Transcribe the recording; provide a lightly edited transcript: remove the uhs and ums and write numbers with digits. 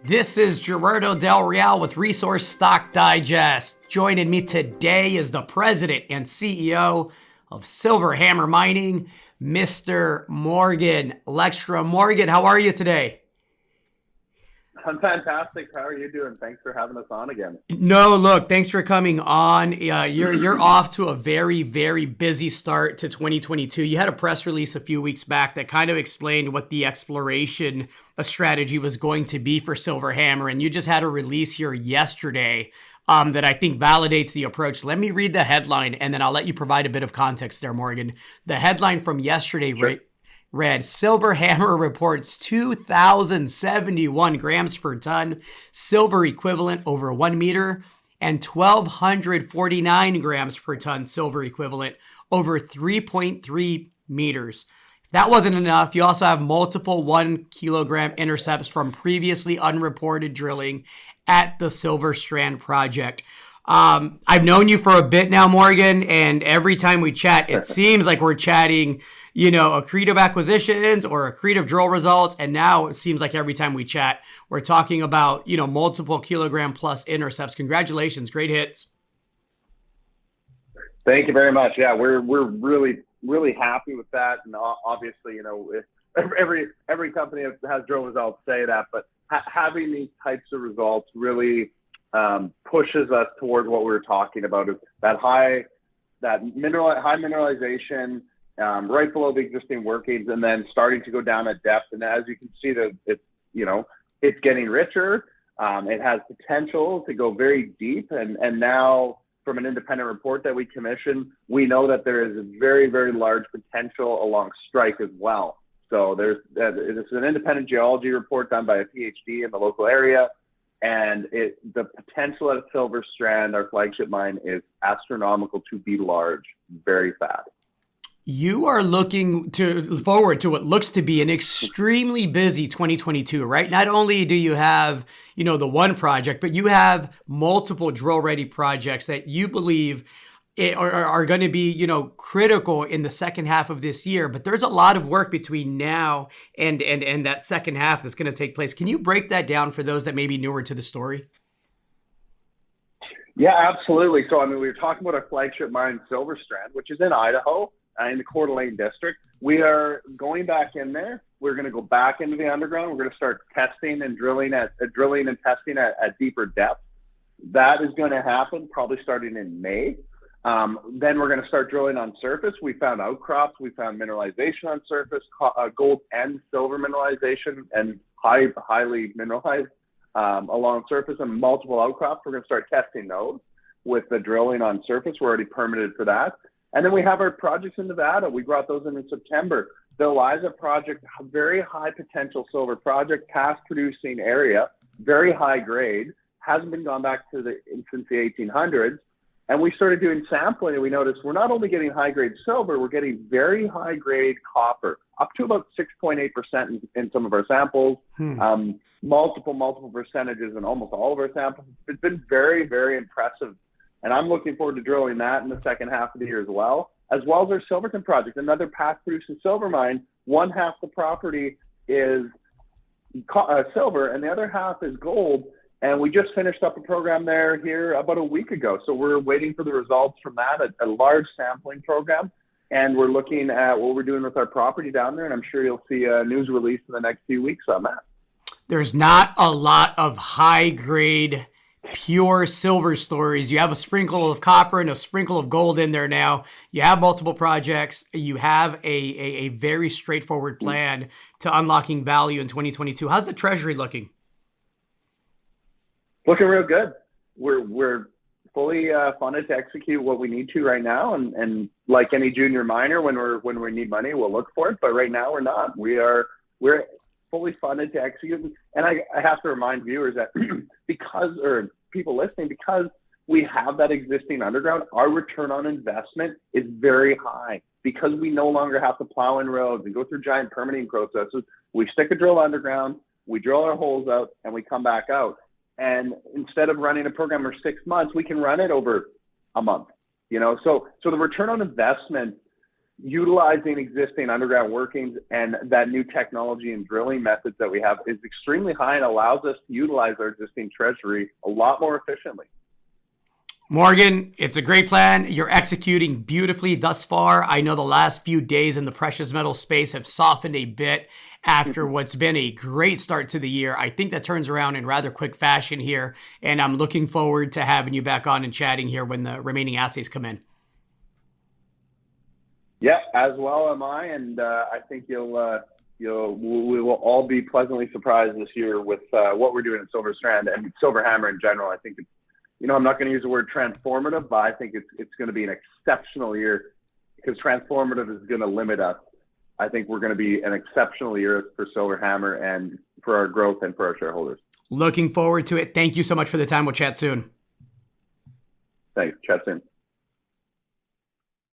This is Gerardo Del Real with Resource Stock Digest. Joining me today is the president and CEO of Silver Hammer Mining, Mr. Morgan Lekstrom. Morgan, how are you today? I'm fantastic. How are you doing? Thanks for having us on again. No, look, thanks for coming on. You're off to a very, very busy start to 2022. You had a press release a few weeks back that kind of explained what the exploration strategy was going to be for Silver Hammer, and you just had a release here yesterday that I think validates the approach. Let me read the headline, and then I'll let you provide a bit of context there, Morgan. The headline from yesterday read, Silver Hammer reports 2,071 grams per ton silver equivalent over 1 meter and 1,249 grams per ton silver equivalent over 3.3 meters. If that wasn't enough, you also have multiple 1 kilogram intercepts from previously unreported drilling at the Silver Strand project. I've known you for a bit now, Morgan, and every time we chat, it seems like we're chatting, accretive acquisitions or accretive drill results. And now it seems like every time we chat, we're talking about, multiple kilogram plus intercepts. Congratulations. Great hits. Thank you very much. Yeah, we're really, really happy with that. And obviously, every company has drill results say that, but having these types of results really pushes us towards what we were talking about, is that high mineralization right below the existing workings, and then starting to go down at depth. And as you can see, that it's getting richer. It has potential to go very deep, and now from an independent report that we commissioned, we know that there is a very, very large potential along strike as well. So it's an independent geology report done by a PhD in the local area. And the potential at Silver Strand, our flagship mine, is astronomical to be large, very fast. You are looking forward to what looks to be an extremely busy 2022, right? Not only do you have, the one project, but you have multiple drill-ready projects that you believe are going to be, critical in the second half of this year. But there's a lot of work between now and that second half that's going to take place. Can you break that down for those that may be newer to the story? Yeah, absolutely. So, we were talking about our flagship mine, Silver Strand, which is in Idaho, in the Coeur d'Alene district. We are going back in there. We're going to go back into the underground. We're going to start testing and drilling and testing at deeper depth. That is going to happen probably starting in May. Then we're going to start drilling on surface. We found outcrops. We found mineralization on surface, gold and silver mineralization, and highly mineralized along surface, and multiple outcrops. We're going to start testing those with the drilling on surface. We're already permitted for that. And then we have our projects in Nevada. We brought those in September. The Eliza project, a very high potential silver project, past producing area, very high grade, hasn't been gone back to since the 1800s. And we started doing sampling, and we noticed we're not only getting high-grade silver, we're getting very high-grade copper, up to about 6.8% in some of our samples, multiple percentages in almost all of our samples. It's been very, very impressive. And I'm looking forward to drilling that in the second half of the year as well as our Silverton project, another past-producing silver mine. One half the property is silver, and the other half is gold. And we just finished up a program here about a week ago. So we're waiting for the results from that, a large sampling program. And we're looking at what we're doing with our property down there. And I'm sure you'll see a news release in the next few weeks on that. There's not a lot of high-grade, pure silver stories. You have a sprinkle of copper and a sprinkle of gold in there now. You have multiple projects. You have a very straightforward plan to unlocking value in 2022. How's the Treasury looking? Looking real good. We're fully funded to execute what we need to right now, and like any junior miner, when we need money, we'll look for it. But right now, we're not. We're fully funded to execute. And I have to remind viewers that people listening, because we have that existing underground, our return on investment is very high, because we no longer have to plow in roads and go through giant permitting processes. We stick a drill underground, we drill our holes out, and we come back out. And instead of running a program for 6 months, we can run it over a month. So the return on investment utilizing existing underground workings and that new technology and drilling methods that we have is extremely high and allows us to utilize our existing treasury a lot more efficiently. Morgan, it's a great plan. You're executing beautifully thus far. I know the last few days in the precious metal space have softened a bit after what's been a great start to the year. I think that turns around in rather quick fashion here, and I'm looking forward to having you back on and chatting here when the remaining assays come in. Yeah, as well am I, and I think we will all be pleasantly surprised this year with what we're doing at Silver Strand and Silver Hammer in general. I think it's, I'm not going to use the word transformative, but I think it's going to be an exceptional year, because transformative is going to limit us. I think we're going to be an exceptional year for Silver Hammer and for our growth and for our shareholders. Looking forward to it. Thank you so much for the time. We'll chat soon. Thanks. Chat soon.